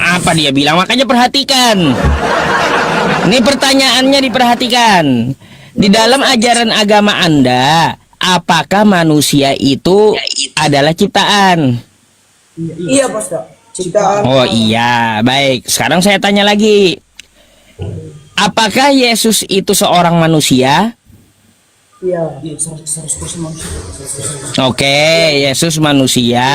Apa dia bilang? Makanya perhatikan. Ini pertanyaannya diperhatikan. Di dalam ajaran agama Anda, apakah manusia itu adalah ciptaan? Iya, Pak Ustaz. Ciptaan. Oh iya, baik. Sekarang saya tanya lagi. Apakah Yesus itu seorang manusia? Iya. Oke, Yesus manusia.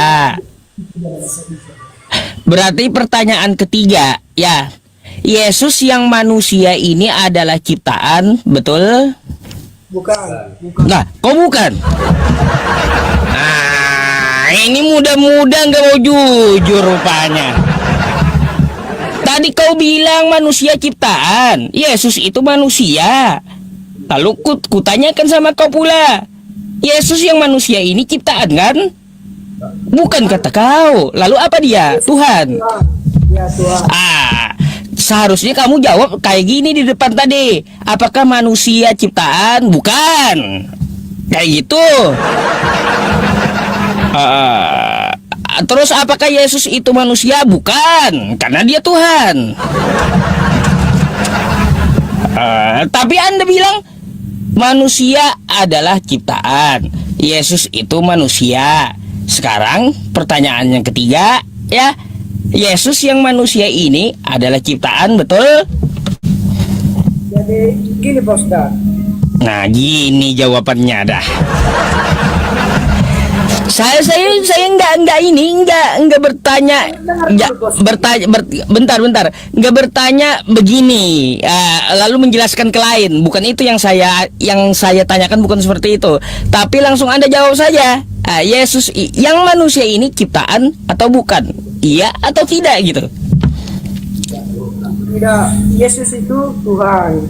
Berarti pertanyaan ketiga, ya. Yesus yang manusia ini adalah ciptaan, betul? Bukan. Nah, kok bukan? Nah, ini muda-muda nggak mau jujur rupanya. Tadi kau bilang manusia ciptaan, Yesus itu manusia. Lalu kutanyakan sama kau pula, Yesus yang manusia ini ciptaan kan? Bukan kata kau. Lalu apa dia? Tuhan. Ya, Tuhan. Seharusnya kamu jawab kayak gini di depan tadi. Apakah manusia ciptaan? Bukan. Kayak gitu. Terus apakah Yesus itu manusia? Bukan, karena dia Tuhan. Tapi Anda bilang manusia adalah ciptaan, Yesus itu manusia. Sekarang pertanyaan yang ketiga, ya, Yesus yang manusia ini adalah ciptaan, betul? Jadi gini, Pak Ustaz. Nah, gini jawabannya dah. Saya enggak bertanya, bentar, enggak bertanya begini, lalu menjelaskan ke lain. Bukan itu yang saya tanyakan, bukan seperti itu. Tapi langsung Anda jawab saja. Yesus yang manusia ini ciptaan atau bukan? Iya atau tidak gitu? Tidak, Yesus itu Tuhan.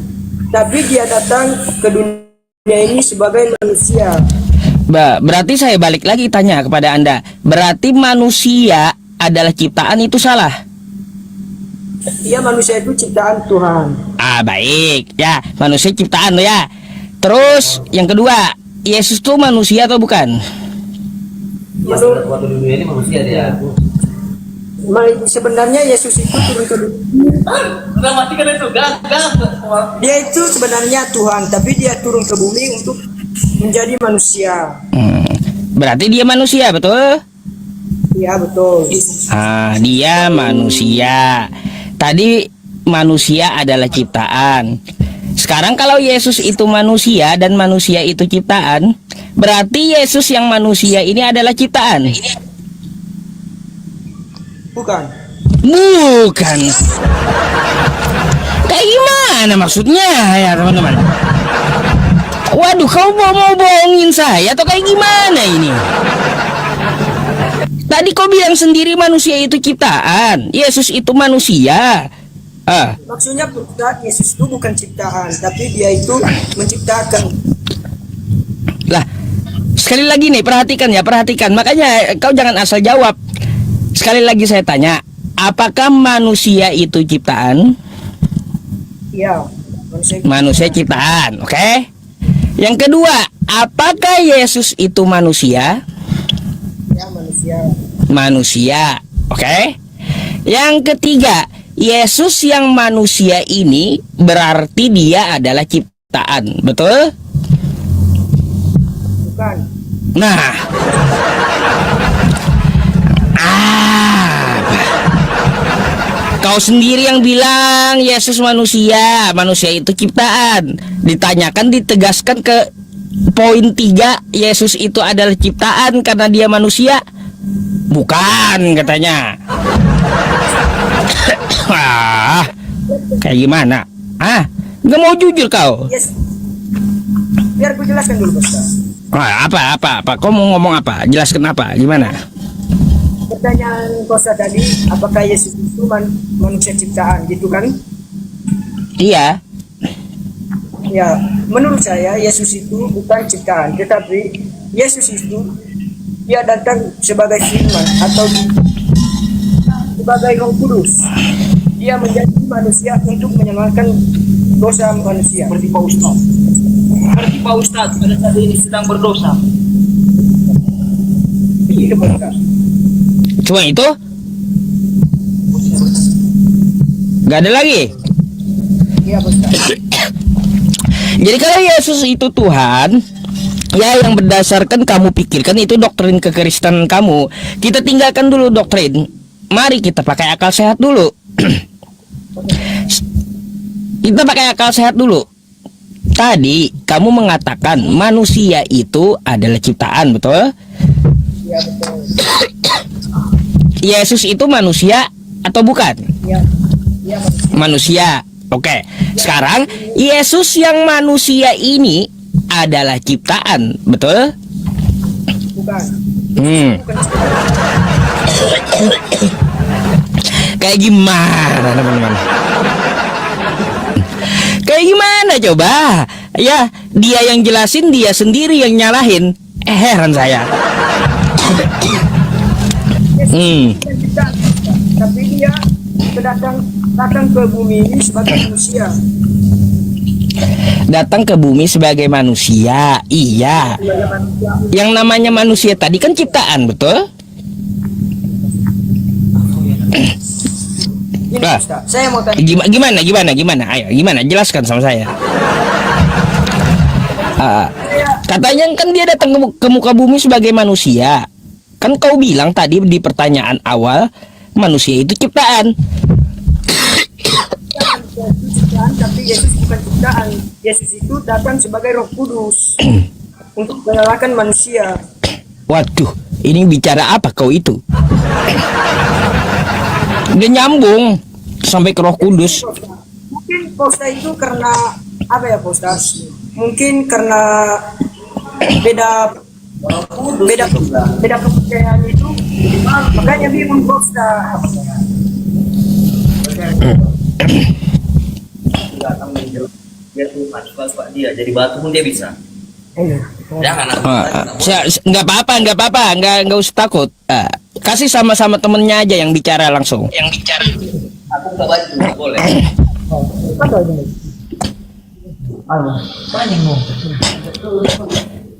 Tapi dia datang ke dunia ini sebagai manusia. Berarti saya balik lagi tanya kepada Anda. Berarti manusia adalah ciptaan, itu salah? Iya, manusia itu ciptaan Tuhan. Baik. Ya, manusia ciptaan lo ya. Terus yang kedua, Yesus tuh manusia atau bukan? Waktu dunia ini manusia dia. Sebenarnya Yesus itu turun ke dunia. Dia itu sebenarnya Tuhan, tapi dia turun ke bumi untuk menjadi manusia. Berarti dia manusia, betul? Iya, betul. Dia manusia. Tadi manusia adalah ciptaan. Sekarang kalau Yesus itu manusia dan manusia itu ciptaan, berarti Yesus yang manusia ini adalah ciptaan? Bukan. Bukan. Kayak gimana maksudnya ya teman-teman? Waduh, kau mau bohongin saya atau kayak gimana ini? Tadi kau bilang sendiri manusia itu ciptaan, Yesus itu manusia. Maksudnya Yesus itu bukan ciptaan, tapi dia itu menciptakan. Lah, sekali lagi nih, perhatikan. Makanya kau jangan asal jawab. Sekali lagi saya tanya, apakah manusia itu ciptaan? Iya, manusia ciptaan, oke? Yang kedua, apakah Yesus itu manusia? Ya, manusia. Manusia, oke? Yang ketiga, Yesus yang manusia ini berarti dia adalah ciptaan, betul? Bukan. Nah, kau sendiri yang bilang Yesus manusia, manusia itu ciptaan. Ditanyakan, ditegaskan ke poin 3, Yesus itu adalah ciptaan karena dia manusia. Bukan katanya. Kayak gimana? Nggak mau jujur kau? Yes. Biar aku jelaskan dulu, Pak. Apa? Kau mau ngomong apa? Jelaskan apa? Gimana? Pertanyaan Kosta tadi, apakah Yesus itu manusia ciptaan, gitu kan? Iya. Ya, menurut saya Yesus itu bukan ciptaan, tetapi Yesus itu dia datang sebagai firman atau sebagai Roh Kudus. Dia menjadi manusia untuk menyelamatkan dosa manusia. Seperti Pak Ustadz pada saat ini sedang berdosa. Begitu, Pak Ustadz. Cuma itu? Gak ada lagi. Iya, Pak Ustaz. Jadi kalau Yesus itu Tuhan, ya yang berdasarkan kamu pikirkan itu doktrin kekristenan kamu. Kita tinggalkan dulu doktrin. Mari kita pakai akal sehat dulu. Kita pakai akal sehat dulu. Tadi kamu mengatakan manusia itu adalah ciptaan, betul? Iya, betul. Yesus itu manusia atau bukan? Iya. Iya, Pak Ustaz. Manusia. Oke. Sekarang Yesus yang manusia ini adalah ciptaan, betul? Bukan. Hmm. Kayak gimana, teman-teman? Kayak gimana coba? Ya, dia yang jelasin, dia sendiri yang nyalahin. Heran saya. Tapi dia datang ke bumi ini sebagai manusia. Datang ke bumi sebagai manusia. Iya. Sebagai manusia. Yang namanya manusia tadi kan ciptaan, betul? Ini, Nah. Ustaz, saya mau tanya. Gimana? Ayo, gimana? Jelaskan sama saya. Katanya kan dia datang ke muka bumi sebagai manusia. Kan kau bilang tadi di pertanyaan awal, manusia itu ciptaan. Yesus ciptaan, tapi Yesus bukan ciptaan. Yesus itu datang sebagai Roh Kudus untuk menyalakan manusia. Waduh, ini bicara apa kau itu? Udah nyambung sampai ke Roh Kudus. Mungkin posta itu karena apa ya, posta? Mungkin karena beda kepercayaan itu, makanya bingung posta. Dia tuh suka dia jadi batu pun dia bisa. Jangan Nggak apa-apa, nggak usah takut. Kasih sama-sama temennya aja yang bicara langsung. aku nggak batu nggak boleh.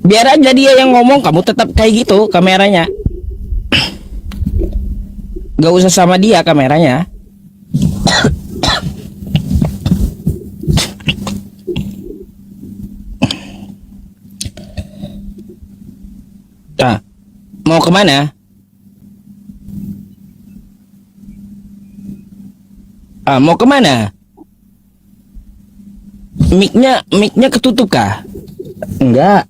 Biar aja dia yang ngomong, kamu tetap kayak gitu kameranya. Gak usah sama dia kameranya. Nah, mau kemana? Mau kemana? Mic-nya ketutup kah? Enggak.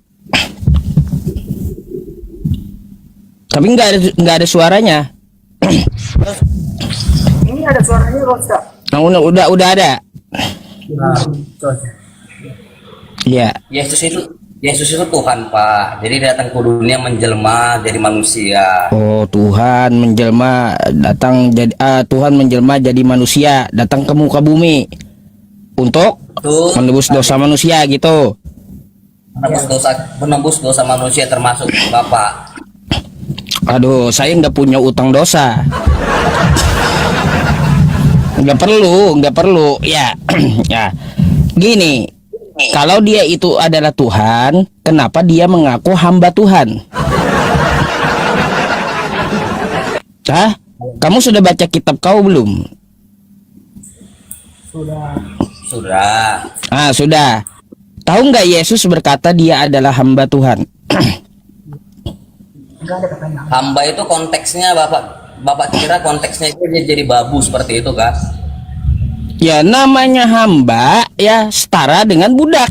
Tapi enggak ada suaranya. Ini ada suaranya, Ustaz. Nah, udah ada. Iya. Yesus itu Tuhan, Pak. Jadi datang ke dunia menjelma jadi manusia. Oh, Tuhan menjelma datang jadi Tuhan menjelma jadi manusia, datang ke muka bumi untuk Tuh, menebus dosa manusia gitu. menembus dosa manusia termasuk Bapak. Aduh, saya nggak punya utang dosa. Nggak perlu. Ya, ya. Gini, kalau dia itu adalah Tuhan, kenapa dia mengaku hamba Tuhan? Hah? Kamu sudah baca kitab kau belum? Sudah. Sudah. Tahu nggak Yesus berkata dia adalah hamba Tuhan? Hamba itu konteksnya Bapak kira konteksnya itu dia jadi babu seperti itu kah? Ya, namanya hamba ya setara dengan budak.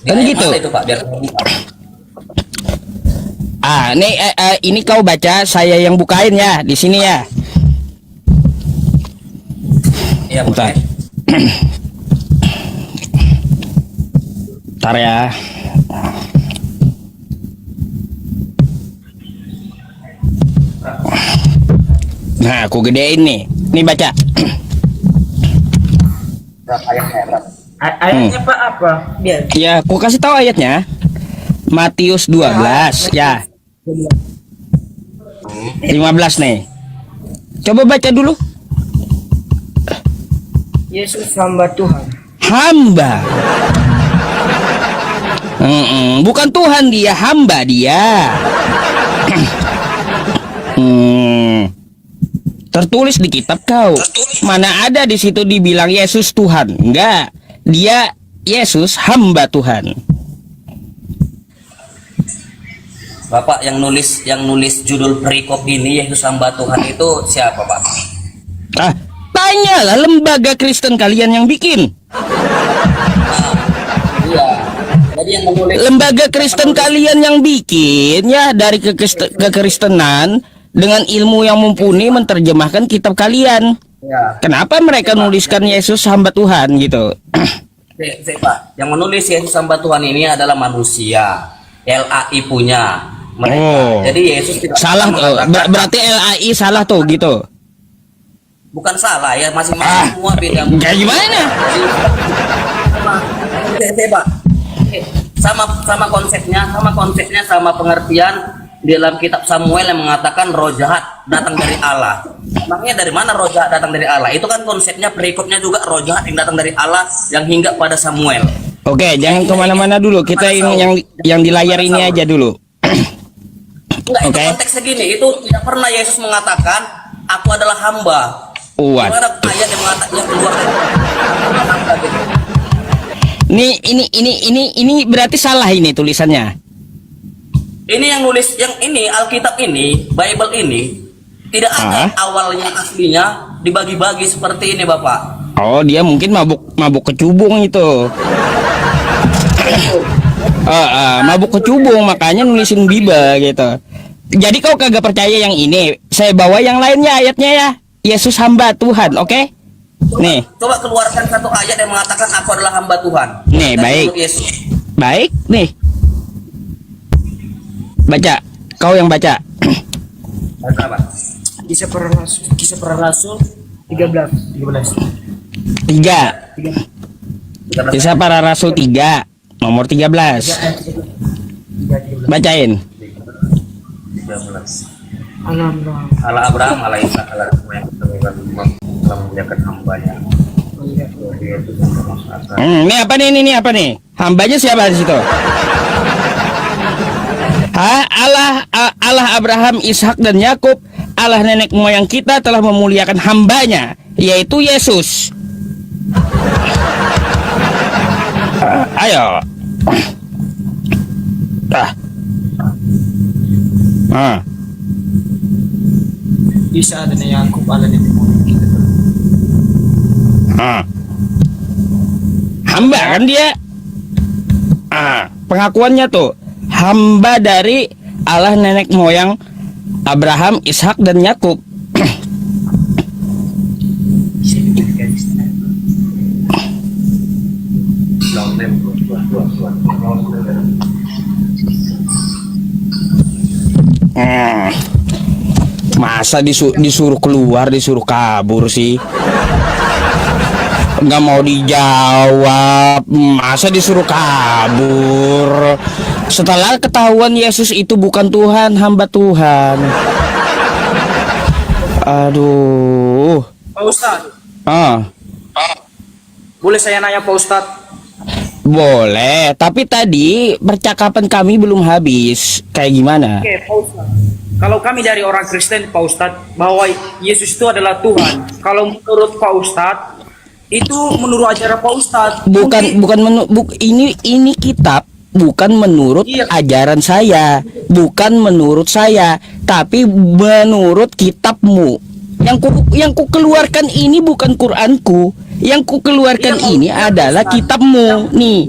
Kan gitu. Mana itu Pak biar Ini kau baca, saya yang bukain ya di sini ya. Iya, Bentar. boleh. Bentar ya. Nah, aku gedein nih. Nih baca. Berapa ayatnya, Pak? Ayatnya Pak apa? Biar. Ya, aku kasih tahu ayatnya. Matius 12 ya. 15 nih. Coba baca dulu. Yesus hamba Tuhan. Hamba. Bukan Tuhan dia, hamba dia. Tertulis di kitab kau. Mana ada di situ dibilang Yesus Tuhan? Enggak. Dia Yesus hamba Tuhan. Bapak yang nulis judul perikop ini Yesus hamba Tuhan itu siapa, Pak? Ah, tanyalah lembaga Kristen kalian yang bikin. Iya. Jadi yang menulis Lembaga Kristen kalian yang bikin ya dari kekristenan dengan ilmu yang mumpuni menerjemahkan kitab kalian. ya. Kenapa mereka nuliskan Yesus hamba Tuhan gitu? Pak, yang menulis Yesus hamba Tuhan ini adalah manusia. LAI punya mereka. Oh. Jadi Yesus tidak Salah tuh. Berarti LAI salah tuh gitu. bukan salah ya, masing-masing semua beda. Kayak gimana? Pak. Sama konsepnya, sama pengertian di dalam kitab Samuel yang mengatakan roh jahat datang dari Allah. Makanya dari mana roh jahat datang dari Allah? Itu kan konsepnya, perikopnya juga roh jahat yang datang dari Allah yang hingga pada Samuel. Oke, jangan kemana-mana dulu. Kita ini yang di layar ini aja dulu. Enggak, itu Oke. konteks segini. Itu tidak pernah Yesus mengatakan aku adalah hamba. What? Gimana ayat yang mengatakan yang keluar dari hamba gitu. Ini berarti salah ini tulisannya. Ini yang nulis yang ini Alkitab ini, Bible ini tidak ada awalnya aslinya dibagi-bagi seperti ini, Bapak. Oh, dia mungkin mabuk kecubung itu. Mabuk kecubung makanya nulisin Bible gitu. Jadi kau kagak percaya yang ini? Saya bawa yang lainnya ayatnya ya. Yesus hamba Tuhan, oke? Nih. Coba keluarkan satu ayat yang mengatakan aku adalah hamba Tuhan. Nih, Dari baik. mulut Yesus. Baik, nih. Baca. Kau yang baca. Baca apa? Kisah para Rasul 13. 3. Kisah para Rasul 3 nomor 13. Bacain. 13. Alhamdulillah. Allah Abraham, Allah Ishak, Allah yang telah memuliakan hambanya. Ini apa nih? Ini apa nih? Hambanya siapa di situ? Allah Abraham, Ishak dan Yakub, Allah nenek moyang kita telah memuliakan hambanya, yaitu Yesus. Ayo. Isa dan Yakub Allah nenek moyang kita. Hamba kan dia. Pengakuannya tuh hamba dari Allah nenek moyang Abraham, Ishak dan Yakub. Masa disuruh keluar, disuruh kabur sih? Nggak mau dijawab. Masa disuruh kabur? Setelah ketahuan Yesus itu bukan Tuhan, hamba Tuhan. Aduh. Pak Ustadz, boleh saya nanya Pak Ustadz? Boleh, tapi tadi percakapan kami belum habis. Kayak gimana? Oke, Pak Ustadz. Kalau kami dari orang Kristen, Pak Ustadz, bahwa Yesus itu adalah Tuhan. Kalau menurut Pak Ustadz, itu menurut ajaran Pak Ustadz. Ini kitab bukan menurut ajaran saya, bukan menurut saya, tapi menurut kitabmu. Yang ku keluarkan ini bukan Quranku. Yang ku keluarkan ini adalah kitabmu. Nih.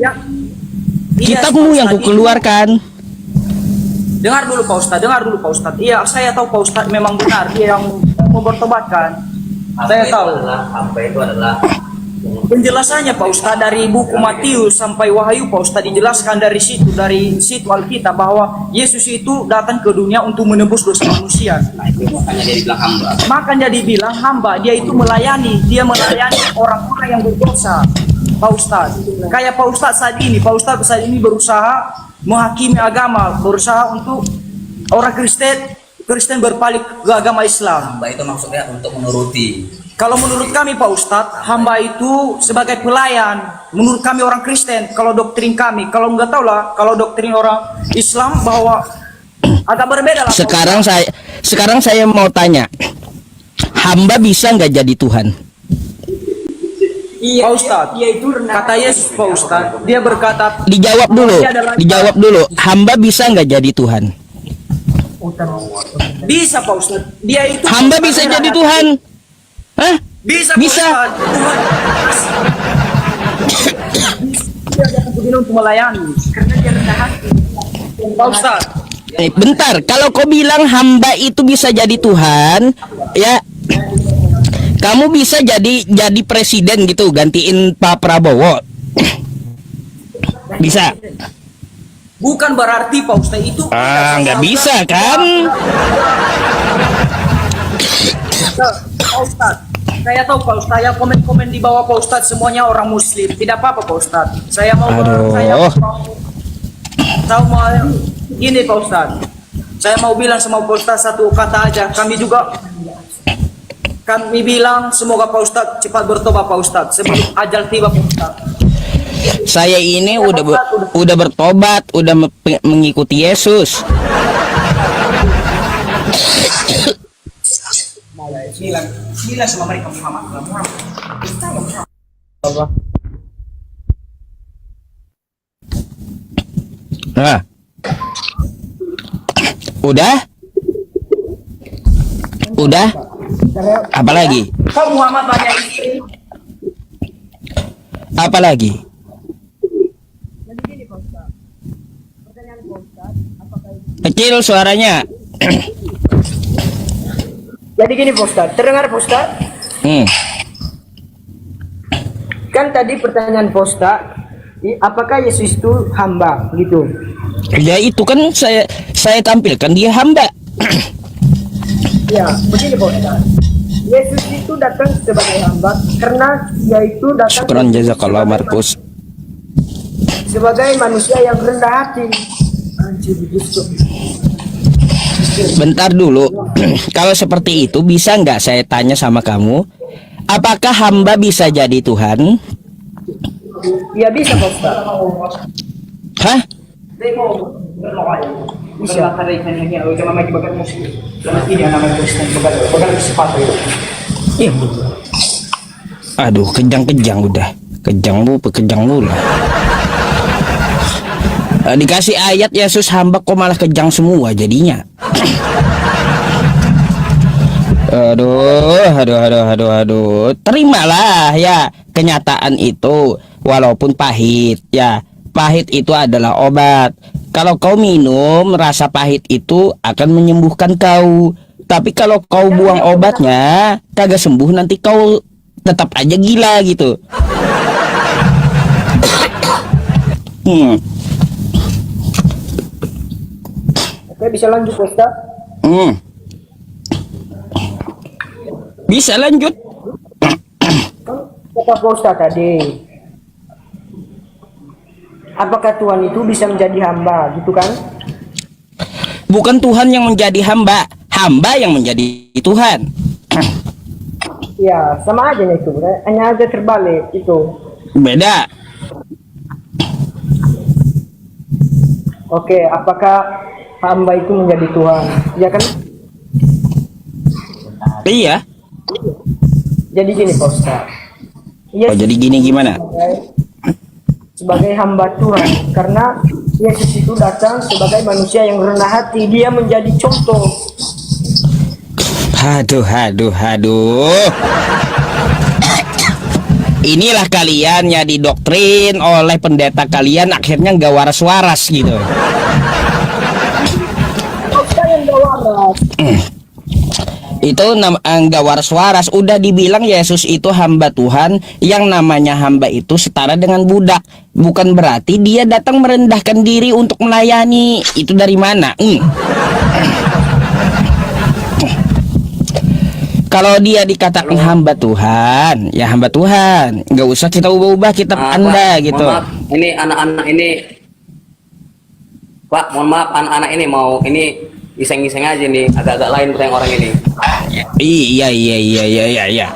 Kitabmu yang ku keluarkan. Dengar dulu Pak Ustadz. Iya, saya tahu Pak Ustadz memang benar dia yang mempertobatkan. Saya tahu. Hamba itu adalah Penjelasannya Pak Ustadz dari buku Matius sampai Wahyu, Pak Ustadz dijelaskan dari situ Alkitab bahwa Yesus itu datang ke dunia untuk menebus dosa manusia. nah itu makanya dia dibilang hamba. Makanya dibilang hamba, dia itu melayani orang-orang yang berdosa. Pak Ustadz, kayak Pak Ustadz saat ini berusaha menghakimi agama, berusaha untuk orang Kristen berpaling ke agama Islam. Hamba itu maksudnya untuk menuruti. Kalau menurut kami Pak Ustadz, hamba itu sebagai pelayan. Menurut kami orang Kristen, kalau doktrin kami, kalau nggak tahu lah, kalau doktrin orang Islam bahwa agak berbeda lah. Pak Sekarang saya mau tanya, hamba bisa nggak jadi Tuhan? Pak Ustadz, kata Yesus Pak Ustadz, dia berkata, Dijawab dulu. Hamba bisa nggak jadi Tuhan? bisa Pak Ustadz. Dia itu Hamba bisa jadi Tuhan? Hah? Bisa. Bisa. Pak Ustadz. Dia datang ke dunia untuk melayani karena dia rendah hati. Pak Ustadz, Bentar, kalau kau bilang hamba itu bisa jadi Tuhan, ya kamu bisa jadi presiden gitu, gantiin Pak Prabowo. Bisa? bukan berarti Pak Ustadz itu Nggak bisa kan? Pak Ustadz, saya tahu Pak Ustadz, yang komen-komen di bawah Pak Ustadz semuanya orang Muslim. Tidak apa-apa Pak Ustadz. Saya mau ini Pak Ustadz. Saya mau bilang sama Pak Ustadz satu kata aja. Kami bilang semoga Pak Ustadz cepat bertobat Pak Ustadz sebelum ajal tiba Pak Ustadz. Saya ini udah bertobat, udah mengikuti Yesus. Bismillah sama mereka Muhammad. Nah, udah, apa lagi? Kau Muhammad banyak istri. Apa lagi? Kecil suaranya. Jadi gini Pak Ustadz, terdengar Pak Ustadz? Kan tadi pertanyaan Pak Ustadz, apakah Yesus itu hamba gitu? Ya itu kan saya tampilkan dia hamba. Ya, begini Pak Ustadz. Yesus itu datang sebagai hamba karena dia itu datang Syukran jazakallah Markus. sebagai manusia yang rendah hati. Anjir, gitu. Bentar dulu. Kalau seperti itu bisa nggak saya tanya sama kamu, apakah hamba bisa jadi Tuhan? Ya bisa Pak Ustadz. Hah? Bisa. Iya. Aduh, kejang udah. Kejang mulu. Dikasih ayat Yesus hamba kok malah kejang semua jadinya. Aduh. Terimalah ya kenyataan itu walaupun pahit ya. Pahit itu adalah obat. Kalau kau minum, rasa pahit itu akan menyembuhkan kau. Tapi kalau kau buang obatnya, kagak sembuh, nanti kau tetap aja gila gitu. Oke, bisa lanjut Pak Ustadz? Bisa lanjut. Kata Pak Ustadz tadi, apakah Tuhan itu bisa menjadi hamba gitu kan? Bukan Tuhan yang menjadi hamba, hamba yang menjadi Tuhan. Ya, sama aja itu, hanya aja terbalik itu. Beda. Oke, apakah hamba itu menjadi Tuhan? Ya kan? Iya. Jadi gini Pak Ustadz. Oh, jadi gini gimana? Sebagai hamba Tuhan, karena Yesus itu datang sebagai manusia yang rendah hati, dia menjadi contoh. Aduh. Inilah kalian ya didoktrin oleh pendeta kalian, akhirnya nggak waras-waras gitu. Itu nggak waras-waras. Udah dibilang Yesus itu hamba Tuhan. Yang namanya hamba itu setara dengan budak. Bukan berarti dia datang merendahkan diri untuk melayani. Itu dari mana? Kalau dia dikatakan hamba Tuhan, ya hamba Tuhan. Nggak usah kita ubah-ubah kitab Anda gitu. Mohon maaf, ini anak-anak ini, Pak, mohon maaf, anak-anak ini mau ini iseng-iseng aja nih, agak-agak lain yang orang ini. Iya.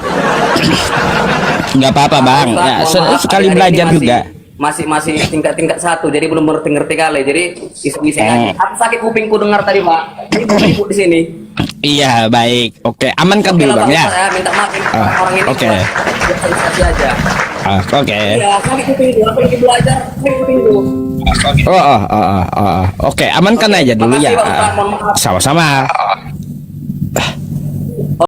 Nggak apa-apa bang. Ya, sekali Hari-hari belajar ini juga. masih tingkat 1, jadi belum ngerti kali. Jadi iseng-iseng aja. Aku sakit kupingku dengar tadi Pak. Ini ibu di sini. Iya baik. Oke, aman kan Oke dulu lah, bang ya. Saya minta maaf ini orang ini. oke. Sosialisasi aja. Oke. Iya, sakit kupingku. Aku lagi belajar, sakit kupingku. Oke, amankan aja dulu ya. Makasih, Pak Ustadz. Mohon maaf. Sama-sama.